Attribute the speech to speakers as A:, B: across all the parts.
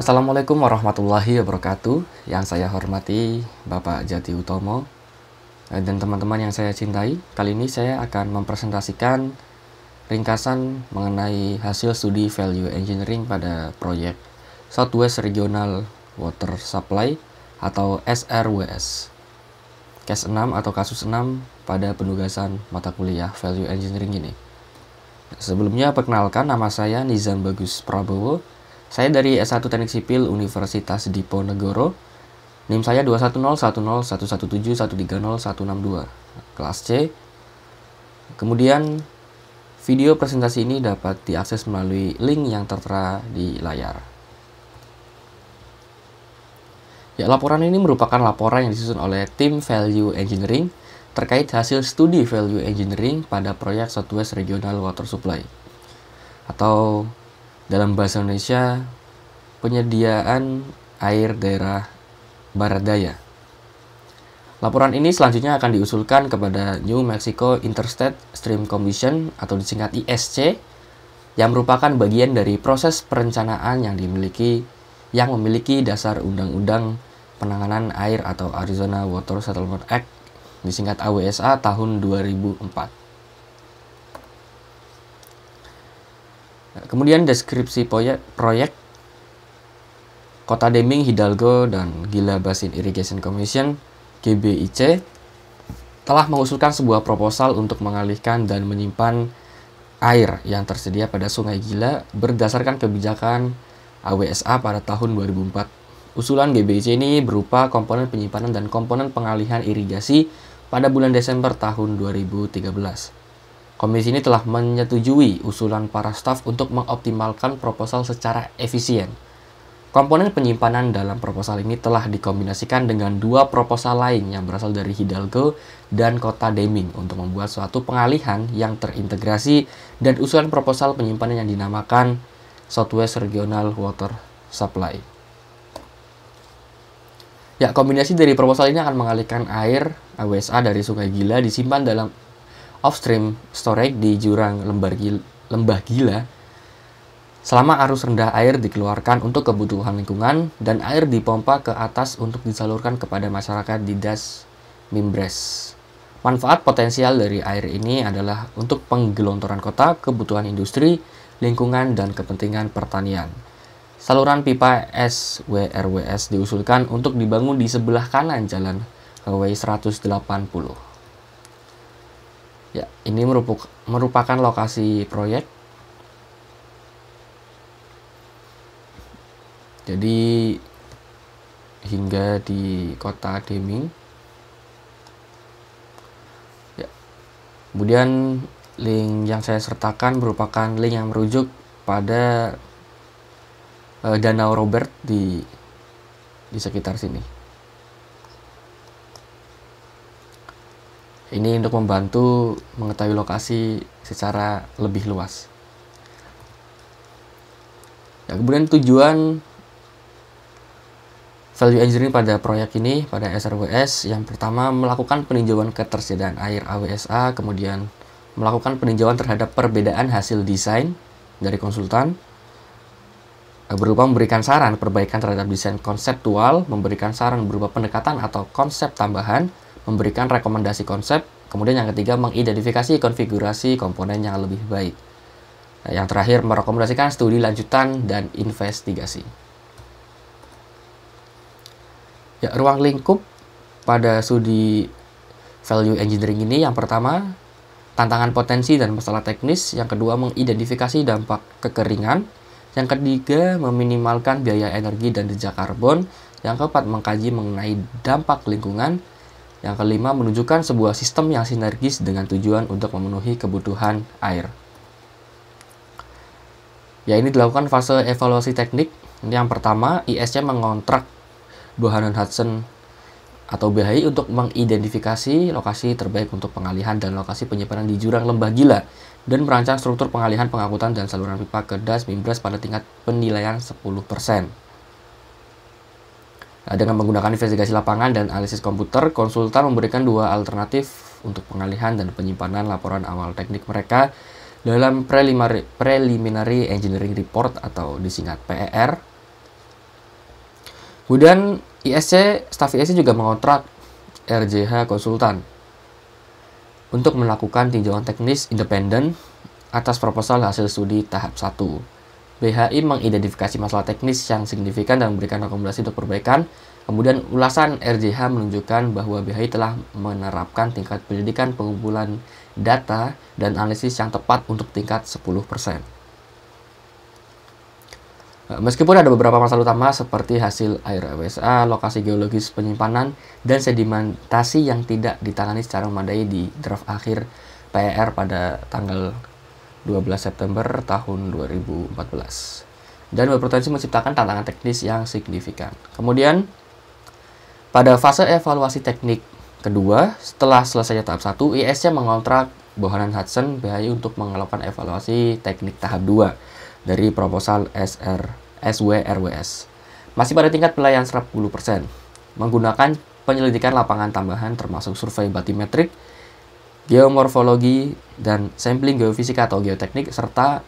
A: Assalamualaikum warahmatullahi wabarakatuh. Yang saya hormati Bapak Jati Utomo dan teman-teman yang saya cintai. Kali ini saya akan mempresentasikan ringkasan mengenai hasil studi Value Engineering pada proyek Southwest Regional Water Supply atau SRWS. Case 6 atau kasus 6 pada penugasan mata kuliah Value Engineering ini. Sebelumnya perkenalkan, nama saya Nizam Bagus Prabowo. Saya dari S1 Teknik Sipil Universitas Diponegoro. NIM saya 21010117130 kelas C. Kemudian video presentasi ini dapat diakses melalui link yang tertera di layar. Ya, laporan ini merupakan laporan yang disusun oleh tim Value Engineering terkait hasil studi Value Engineering pada proyek Southwest Regional Water Supply atau dalam bahasa Indonesia, penyediaan air daerah Barat Daya. Laporan ini selanjutnya akan diusulkan kepada New Mexico Interstate Stream Commission atau disingkat ISC, yang merupakan bagian dari proses perencanaan yang memiliki dasar Undang-Undang Penanganan Air atau Arizona Water Settlement Act, disingkat AWSA tahun 2004. Kemudian deskripsi proyek Kota Deming, Hidalgo, dan Gila Basin Irrigation Commission (GBIC) telah mengusulkan sebuah proposal untuk mengalihkan dan menyimpan air yang tersedia pada Sungai Gila berdasarkan kebijakan AWSA pada tahun 2004. Usulan GBIC ini berupa komponen penyimpanan dan komponen pengalihan irigasi pada bulan Desember tahun 2013. Komisi ini telah menyetujui usulan para staf untuk mengoptimalkan proposal secara efisien. Komponen penyimpanan dalam proposal ini telah dikombinasikan dengan dua proposal lain yang berasal dari Hidalgo dan Kota Deming untuk membuat suatu pengalihan yang terintegrasi, dan usulan proposal penyimpanan yang dinamakan Southwest Regional Water Supply. Ya, kombinasi dari proposal ini akan mengalihkan air AWSA dari Sungai Gila disimpan dalam offstream storage di jurang Lembah Gila selama arus rendah air dikeluarkan untuk kebutuhan lingkungan dan air dipompa ke atas untuk disalurkan kepada masyarakat di Das Mimbres. Manfaat potensial dari air ini adalah untuk penggelontoran kota, kebutuhan industri, lingkungan, dan kepentingan pertanian. Saluran pipa SWRWS diusulkan untuk dibangun di sebelah kanan jalan Highway 180. Ya, ini merupakan lokasi proyek. Jadi hingga di Kota Deming. Ya. Kemudian link yang saya sertakan merupakan link yang merujuk pada Danau Robert di sekitar sini. Ini untuk membantu mengetahui lokasi secara lebih luas. Ya, kemudian tujuan Value Engineering pada proyek ini, pada SRWS, yang pertama melakukan peninjauan ketersediaan air AWSA, kemudian melakukan peninjauan terhadap perbedaan hasil desain dari konsultan, berupa memberikan saran perbaikan terhadap desain konseptual, memberikan saran berupa pendekatan atau konsep tambahan, memberikan rekomendasi konsep, kemudian yang ketiga mengidentifikasi konfigurasi komponen yang lebih baik. Yang terakhir merekomendasikan studi lanjutan dan investigasi. Ya, ruang lingkup pada studi Value Engineering ini, yang pertama tantangan potensi dan masalah teknis, yang kedua mengidentifikasi dampak kekeringan, yang ketiga meminimalkan biaya energi dan jejak karbon, yang keempat mengkaji mengenai dampak lingkungan, yang kelima, menunjukkan sebuah sistem yang sinergis dengan tujuan untuk memenuhi kebutuhan air. Ya, ini dilakukan fase evaluasi teknik. Yang pertama, ISC mengontrak Bohannon Hudson atau BHI untuk mengidentifikasi lokasi terbaik untuk pengalihan dan lokasi penyimpanan di jurang Lembah Gila dan merancang struktur pengalihan, pengangkutan, dan saluran pipa ke Das Mimbres pada tingkat penilaian 10%. Dengan menggunakan investigasi lapangan dan analisis komputer, konsultan memberikan dua alternatif untuk pengalihan dan penyimpanan laporan awal teknik mereka dalam Preliminary Engineering Report atau disingkat PER. Kemudian staf ISC juga mengontrak RJH Konsultan untuk melakukan tinjauan teknis independen atas proposal hasil studi tahap 1. BHI mengidentifikasi masalah teknis yang signifikan dan memberikan rekomendasi untuk perbaikan. Kemudian ulasan RJH menunjukkan bahwa BHI telah menerapkan tingkat pendidikan pengumpulan data dan analisis yang tepat untuk tingkat 10%. Meskipun ada beberapa masalah utama seperti hasil air WSA, lokasi geologis penyimpanan, dan sedimentasi yang tidak ditangani secara memadai di draft akhir PER pada tanggal 12 September tahun 2014 dan berpotensi menciptakan tantangan teknis yang signifikan. Kemudian, pada fase evaluasi teknik kedua, setelah selesai tahap 1, ISC mengontrak Bohannan Hudson BHI untuk melakukan evaluasi teknik tahap 2 dari proposal SWRWS. Masih pada tingkat penilaian 10%, menggunakan penyelidikan lapangan tambahan termasuk survei batimetrik, geomorfologi, dan sampling geofisika atau geoteknik, serta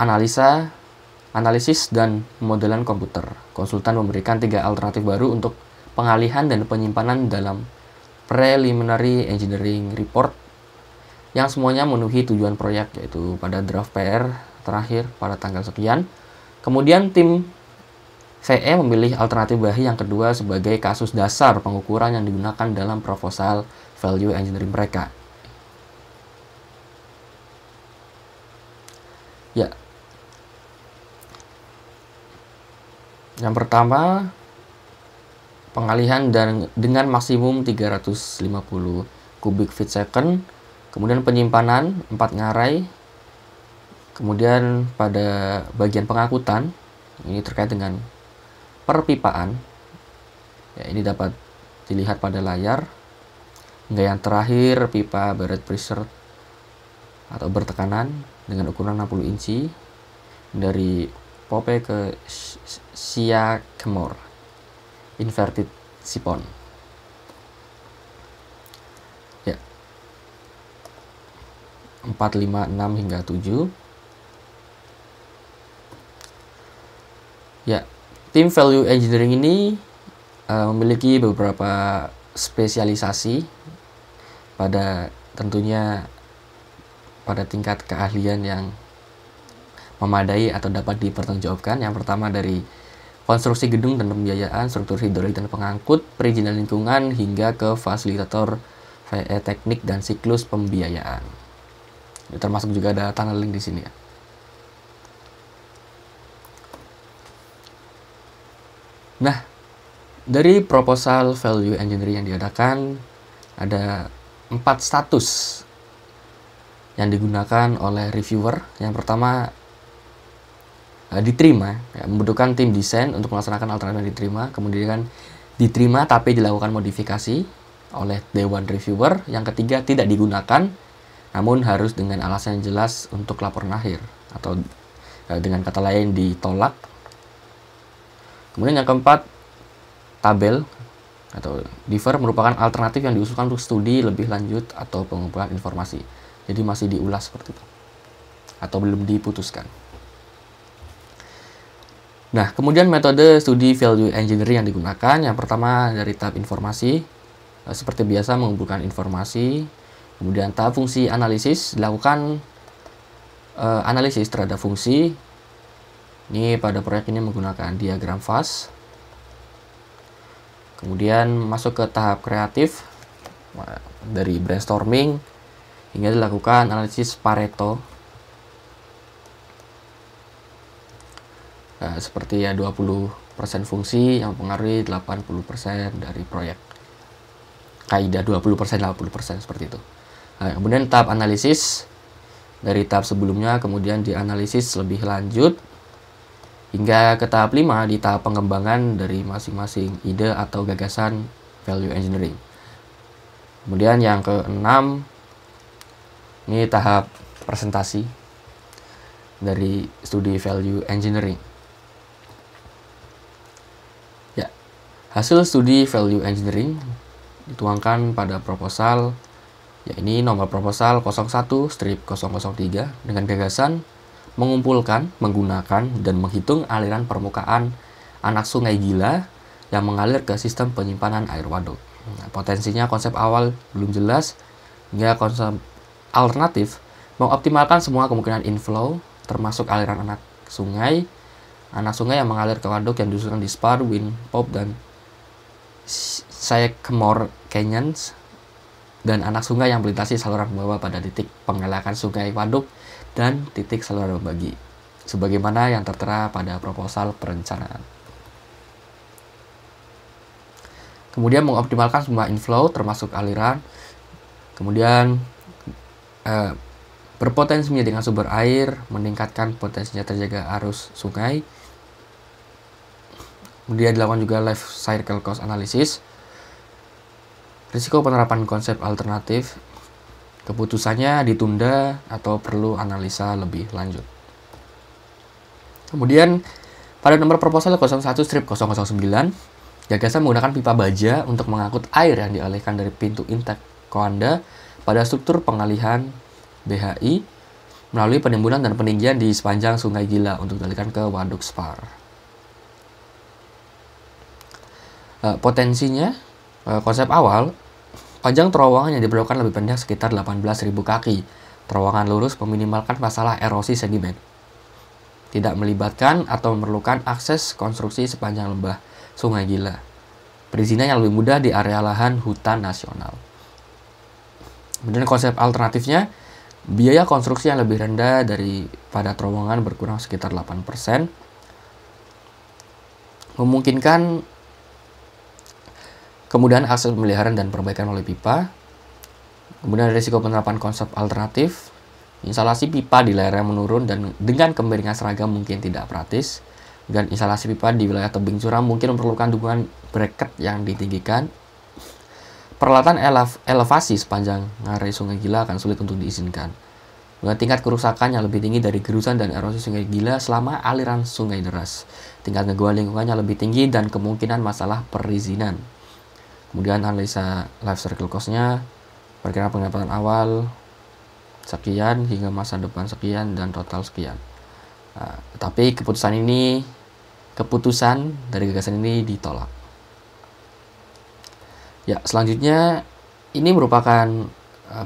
A: analisis dan modelan komputer. Konsultan memberikan 3 alternatif baru untuk pengalihan dan penyimpanan dalam preliminary engineering report yang semuanya memenuhi tujuan proyek, yaitu pada draft PR terakhir pada tanggal sekian. Kemudian tim VE memilih alternatif BHI yang kedua sebagai kasus dasar pengukuran yang digunakan dalam proposal value engineering mereka. Ya. Yang pertama, pengalihan dengan maksimum 350 kubik feet second, kemudian penyimpanan 4 ngarai. Kemudian pada bagian pengangkutan, ini terkait dengan perpipaan. Ya, ini dapat dilihat pada layar. Hingga yang terakhir, pipa barrel pressure atau bertekanan dengan ukuran 60 inci dari Pope ke Sycamore inverted siphon. Ya. 4, 5, 6 hingga 7. Ya, tim value engineering ini memiliki beberapa spesialisasi pada tentunya pada tingkat keahlian yang memadai atau dapat dipertanggungjawabkan. Yang pertama dari konstruksi gedung dan pembiayaan, struktur hidrolik dan pengangkut, perizinan lingkungan, hingga ke fasilitator VE teknik dan siklus pembiayaan. Ini termasuk juga ada tunneling di sini ya. Nah, dari proposal value engineering yang diadakan, ada 4 status yang digunakan oleh reviewer. Yang pertama, diterima, ya, membutuhkan tim desain untuk melaksanakan alternatif yang diterima. Kemudian diterima tapi dilakukan modifikasi oleh dewan reviewer. Yang ketiga, tidak digunakan, namun harus dengan alasan yang jelas untuk laporan akhir, atau dengan kata lain ditolak. Kemudian yang keempat, tabel atau differ merupakan alternatif yang diusulkan untuk studi lebih lanjut atau pengumpulan informasi. Jadi masih diulas seperti itu, atau belum diputuskan. Nah, kemudian metode studi value engineering yang digunakan, yang pertama dari tahap informasi, seperti biasa mengumpulkan informasi. Kemudian tahap fungsi analisis, dilakukan analisis terhadap fungsi. Ini pada proyek ini menggunakan diagram fast. Kemudian masuk ke tahap kreatif, dari brainstorming hingga dilakukan analisis Pareto. Seperti ya 20% fungsi yang mempengaruhi 80% dari proyek. Kaidah 20%, 80% seperti itu. Kemudian tahap analisis, dari tahap sebelumnya kemudian dianalisis lebih lanjut hingga ke tahap 5 di tahap pengembangan dari masing-masing ide atau gagasan value engineering. Kemudian yang ke-6, ini tahap presentasi dari studi value engineering. Ya, hasil studi value engineering dituangkan pada proposal, ya ini nomor proposal 01/003 dengan gagasan mengumpulkan, menggunakan, dan menghitung aliran permukaan anak sungai Gila yang mengalir ke sistem penyimpanan air waduk. Nah, potensinya konsep awal belum jelas, hingga konsep alternatif mengoptimalkan semua kemungkinan inflow, termasuk aliran anak sungai yang mengalir ke waduk yang disusun di Spar, Wind, Pop, dan Sycamore Canyons, dan anak sungai yang melintasi saluran bawah pada titik pengelakan sungai waduk dan titik saluran pembagi, sebagaimana yang tertera pada proposal perencanaan. Kemudian mengoptimalkan semua inflow termasuk aliran, kemudian berpotensi dengan sumber air, meningkatkan potensinya terjaga arus sungai. Kemudian dilakukan juga life cycle cost analysis, risiko penerapan konsep alternatif, keputusannya ditunda atau perlu analisa lebih lanjut. Kemudian pada nomor proposal 01/009, gagasan menggunakan pipa baja untuk mengangkut air yang dialihkan dari pintu intake Coanda pada struktur pengalihan BHI melalui penimbunan dan peninggian di sepanjang Sungai Gila untuk dialihkan ke Waduk Spar. Potensinya, konsep awal, panjang terowongan yang diperlukan lebih pendek sekitar 18.000 kaki. Terowongan lurus meminimalkan masalah erosi sedimen. Tidak melibatkan atau memerlukan akses konstruksi sepanjang lembah Sungai Gila. Perizinan yang lebih mudah di area lahan hutan nasional. Kemudian konsep alternatifnya, biaya konstruksi yang lebih rendah daripada terowongan berkurang sekitar 8%. Memungkinkan kemudian akses pemeliharaan dan perbaikan melalui pipa. Kemudian risiko penerapan konsep alternatif, instalasi pipa di lereng menurun dan dengan kemiringan seragam mungkin tidak praktis. Dan instalasi pipa di wilayah tebing curam mungkin memerlukan dukungan bracket yang ditinggikan. Peralatan elevasi sepanjang ngarai Sungai Gila akan sulit untuk diizinkan. Dengan tingkat kerusakan yang lebih tinggi dari gerusan dan erosi Sungai Gila selama aliran sungai deras. Tingkat keguguran lingkungannya lebih tinggi dan kemungkinan masalah perizinan. Kemudian analisa life cycle cost-nya, perkiraan pendapatan awal sekian hingga masa depan sekian dan total sekian. Nah, tapi keputusan dari gagasan ini ditolak. Ya, selanjutnya ini merupakan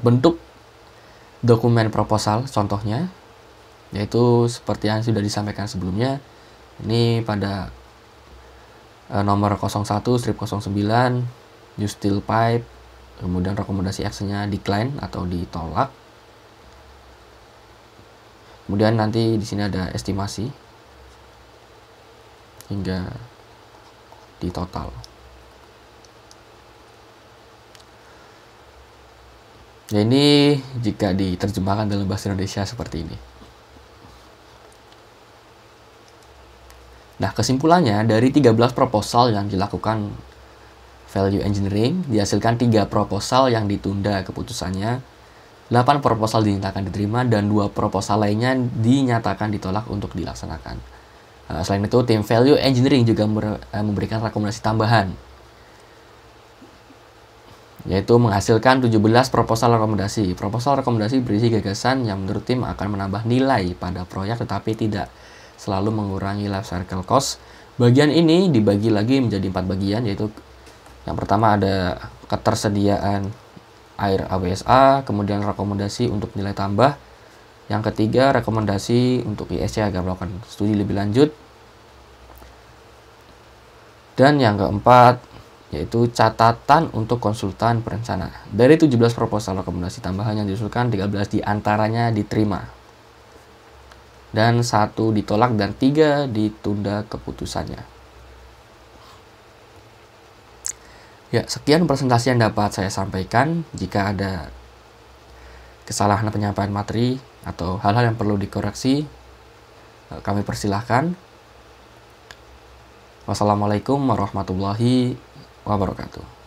A: bentuk dokumen proposal contohnya, yaitu seperti yang sudah disampaikan sebelumnya. Ini pada nomor 01/09 use steel pipe, kemudian rekomendasi actionnya decline atau ditolak. Kemudian nanti di sini ada estimasi hingga di total. Ya, ini jika diterjemahkan dalam bahasa Indonesia seperti ini. Nah, kesimpulannya dari 13 proposal yang dilakukan value engineering, dihasilkan 3 proposal yang ditunda keputusannya, 8 proposal dinyatakan diterima, dan 2 proposal lainnya dinyatakan ditolak untuk dilaksanakan. Selain itu, tim value engineering juga memberikan rekomendasi tambahan, yaitu menghasilkan 17 proposal rekomendasi. Proposal rekomendasi berisi gagasan yang menurut tim akan menambah nilai pada proyek tetapi tidak selalu mengurangi life cycle cost. Bagian ini dibagi lagi menjadi 4 bagian, yaitu yang pertama ada ketersediaan air AWSA, kemudian rekomendasi untuk nilai tambah. Yang ketiga, rekomendasi untuk ISC agar melakukan studi lebih lanjut. Dan yang keempat, yaitu catatan untuk konsultan perencana. Dari 17 proposal rekomendasi tambahan yang diusulkan, 13 diantaranya diterima. Dan 1 ditolak dan 3 ditunda keputusannya. Ya, sekian presentasi yang dapat saya sampaikan. Jika ada kesalahan penyampaian materi atau hal-hal yang perlu dikoreksi, kami persilahkan. Wassalamualaikum warahmatullahi wabarakatuh.